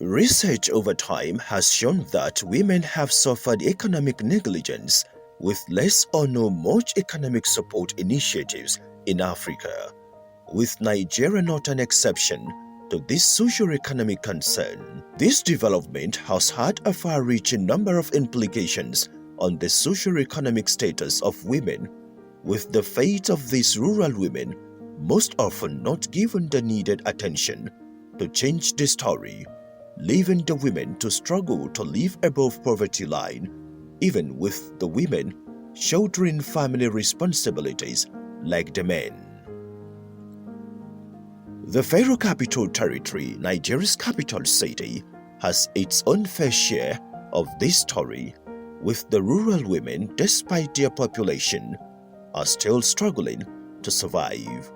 Research over time has shown that women have suffered economic negligence with less or no much economic support initiatives in Africa, with Nigeria not an exception to this socio-economic concern. This development has had a far-reaching number of implications on the socio-economic status of women, with the fate of these rural women most often not given the needed attention to change the story, leaving the women to struggle to live above poverty line, even with the women shouldering family responsibilities like the men. The Federal Capital Territory, Nigeria's capital city, has its own fair share of this story, with the rural women, despite their population, are still struggling to survive.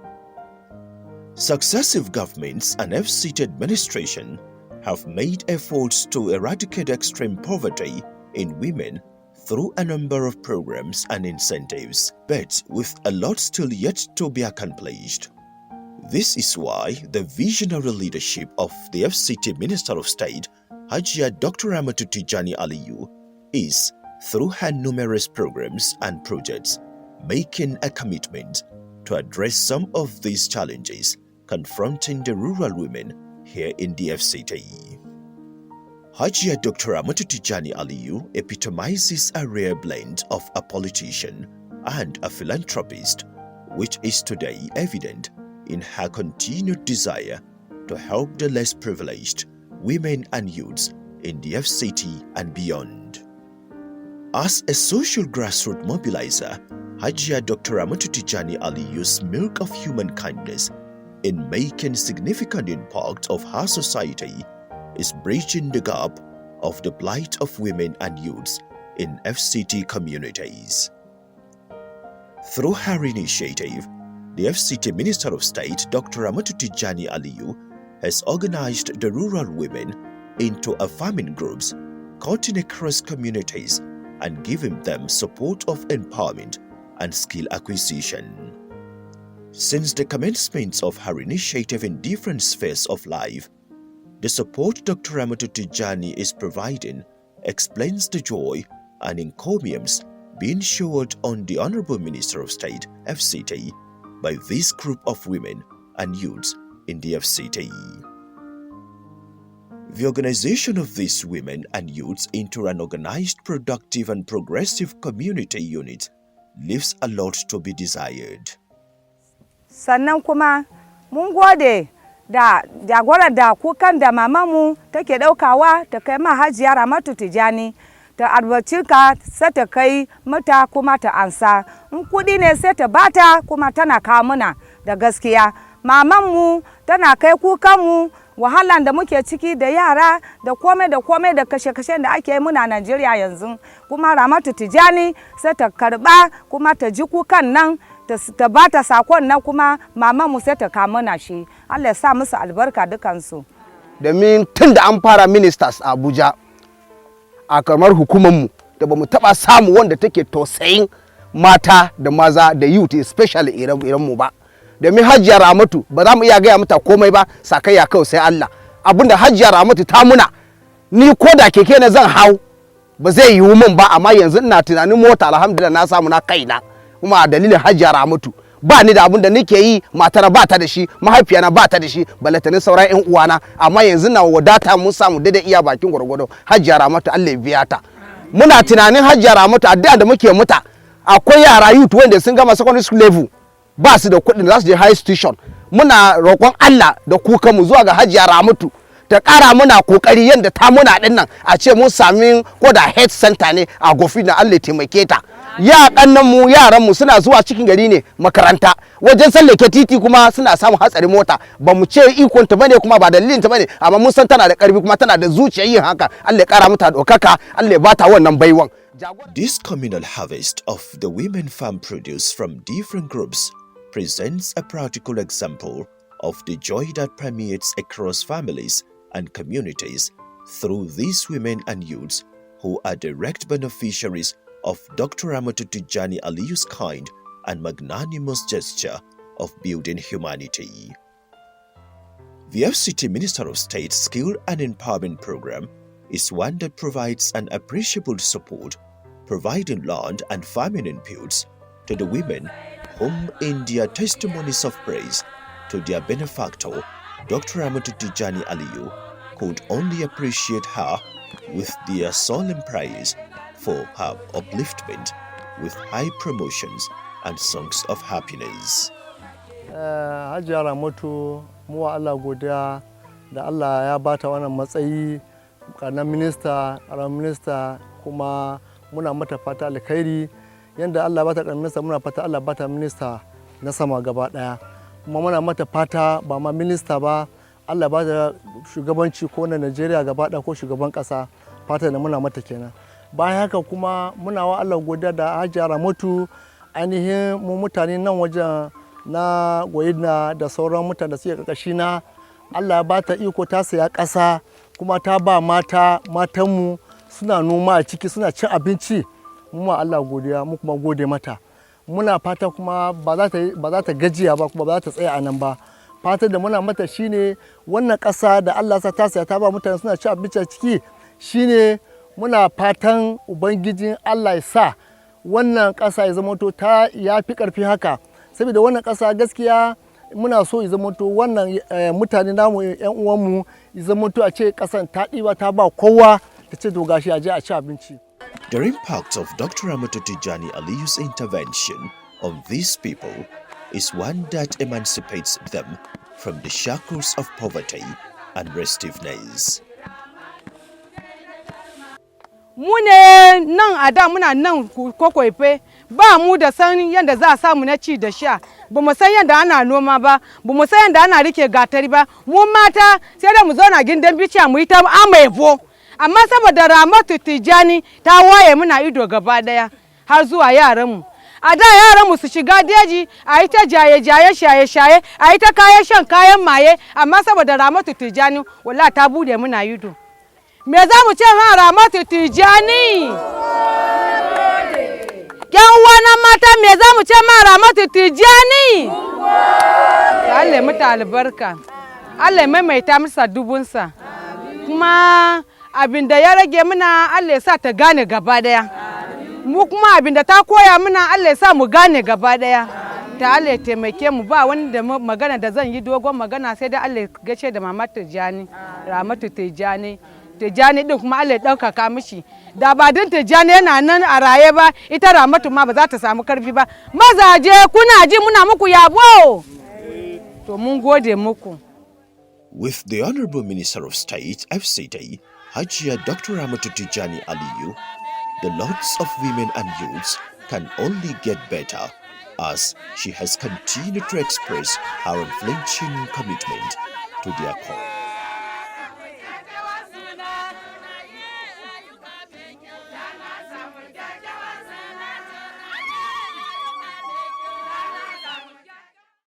Successive governments and FCT administration have made efforts to eradicate extreme poverty in women through a number of programs and incentives, but with a lot still yet to be accomplished. This is why the visionary leadership of the FCT Minister of State, Hajiya Dr. Ramatu Tijjani is, through her numerous programs and projects, making a commitment to address some of these challenges confronting the rural women here in the FCT. Hajiya Dr. Ramatu Tijjani epitomizes a rare blend of a politician and a philanthropist, which is today evident in her continued desire to help the less privileged women and youths in the FCT and beyond. As a social grassroots mobilizer, Hajiya Dr. Ramatu Tijjani used milk of human kindness in making significant impact of her society is bridging the gap of the plight of women and youths in FCT communities. Through her initiative, the FCT Minister of State, Dr. Ramatu Tijjani has organized the rural women into a farming groups, cutting across communities and giving them support of empowerment and skill acquisition. Since the commencement of her initiative in different spheres of life, the support Dr. Ramatu Tijjani is providing explains the joy and encomiums being showered on the Honorable Minister of State, FCT, by this group of women and youths in the FCT. The organization of these women and youths into an organized, productive and progressive community unit leaves a lot to be desired. Sannan kuma mun gode da jagorar da kukan da mamamu take daukawa ta kai ma Hajiya Ramatu Tijjani ta albarcika sai ta kai mata kuma ta ansa, in kudi ne sai ta bata kuma tana kawo muna da gaskiya. Mamanmu tana kai kukanmu wahalan da muke ciki da yara da komai da kashe-kashe da ake yi muna Najeriya yanzu, kuma Ramatu Tijjani sai ta karba kuma ta ji kukan nan ta bata sakon nan kuma mamanmu sai ta kawo muna shi. Allah ya sa musu albarka dukansu. Domin tun da an fara ministers a Abuja a kamar hukumarmu da bamu taba samu wanda take tausayin mata da maza da youth especially irin mu ba. Domin Hajiya Ramatu ba za mu iya gaya mata komai ba, sakayya kawai sai Allah. Abinda Hajiya Ramatu ta muna, ni ko da keke na zan hau ba zai yiwu min ba, amma yanzu ina tunanin mota alhamdulillah na samu na kaina, kuma a dalilin Hajiya Ramatu. Ba ni da abin da nake yi, matara ba ta da shi, mahaifiyana ba ta da shi, balatanin sauran ƴan uwana, amma yanzu na wadata mun samu daidai iya bakin gwargwado. Hajiya Ramatu Allah ya biya ta. Muna tunanin Hajiya Ramatu addu'a da muke muta, akwai yara youth wanda sun gama secondary school level ba su da kuɗin da za su je high station. Muna roƙon Allah da kuka mu zuwa ga Hajiya Ramatu ta ƙara muna kokari yanda ta muna din nan, a ce mun sami ko da health center ne a Gofi na Allah ya taimake ta. Yaran mu suna zuwa cikin gari ne makaranta, wajen sallake titi kuma suna samun hatsarin mota. Ba mu ce ikon ta bane kuma ba dalilin ta bane, amma mun san tana da ƙarfi kuma tana da zuciyar yin haka. Allah ya ƙara mata dokaka, Allah ya bata wannan baiwan. This communal harvest of the women farm produce from different groups presents a practical example of the joy that permeates across families and communities through these women and youths who are direct beneficiaries of Dr. Ramatu Tijjani's kind and magnanimous gesture of building humanity. The FCT Minister of State Skill and Empowerment Program is one that provides an appreciable support, providing land and farming inputs to the women whom in their testimonies of praise to their benefactor, Dr. Ramatu Tijjani Aliyu, could only appreciate her with their solemn praise for her upliftment with high promotions and songs of happiness. Hajiya Ramatu, mu wa Allah godiya da Allah ya bata wannan matsayi na minista, ƙaramin minista, kuma muna mata fata alkhairi. Yanda Allah bata ƙaramin minista, muna fata Allah bata minista na sama gaba ɗaya. Kuma muna mata fata ba ma minista ba, Allah bata shugabanci ko na Najeriya gaba ɗaya ko shugaban ƙasa, fata da muna mata kenan. Bayan haka kuma muna wa Allah godiya da Hajiya Ramatu, ainihin mu mutane nan wajen na goyina da sauran mutane da suke ƙarƙashi na, Allah ya bata iko ta saya ƙasa kuma ta ba matanmu suna noma a ciki, suna cin abinci. Mu ma Allah godiya, mu kuma gode mata. Muna fata kuma ba za ta gajiya ba, kuma ba za ta tsaya a nan ba. Fata da muna mata shine wannan ƙasa da Allah sa ta saya ta ba mutane suna cin abinci a ciki, shine muna fatan Ubangijin Allah ya sa wannan ƙasa ya zama to ta yafi ƙarfi haka. Saboda wannan ƙasa gaskiya muna so ya zama to wannan mutane namu ƴan uwanmu ya zama to a ce ƙasan ta ɗiba ta ba kowa, ta ce to gashi a je a ci abinci. The impact of Dr. Ramatu Tijjani Aliyu's intervention on these people is one that emancipates them from the shackles of poverty and restiveness. Mu ne nan a da muna nan kokoife, ba mu da san yadda za a samu na ci da sha, ba mu san yadda ana noma ba, ba mu san yadda ana rike gatari ba. Mu mata sai da mu zauna gindan bishiya mu yi ta amaebo. Amma saboda Ramatu Tijjani ta waye muna ido gaba daya har zuwa yaranmu. A da yaranmu su shiga daji a yi ta jaye-jaye, shaye-shaye, a yi ta kayan maye, amma saboda Ramatu Tijjani wallahi ta bude muna ido. Me za mu ce ma Ramatu Tijjani? Yan uwana mata, me za mu ce ma Ramatu Tijjani? Allah mata albarka, Allah maimaita masa dubunsa. Kuma abin da ya rage muna Allah ya sa ta gane gaba daya. Mu kuma abin da ta koya muna Allah ya sa mu gane gaba daya. Ta Allah ya taimake mu, ba wani da magana da zan yi dogon magana, sai dai Allah ya gace da Mama Tijjani, Ramatu Tijjani. Tijjani din kuma Allah ya ɗaukaka mishi. Da ba din Tijjani yana nan a raye ba, ita Ramatu ma ba za ta samu karfi ba. Mazaje kuna ji muna muku yabo. To mun gode muku. With the Honorable Minister of State, FCT, Hajiya Dr. Ramatu Tijjani Aliyu, the lots of women and youths can only get better as she has continued to express her unflinching commitment to their cause.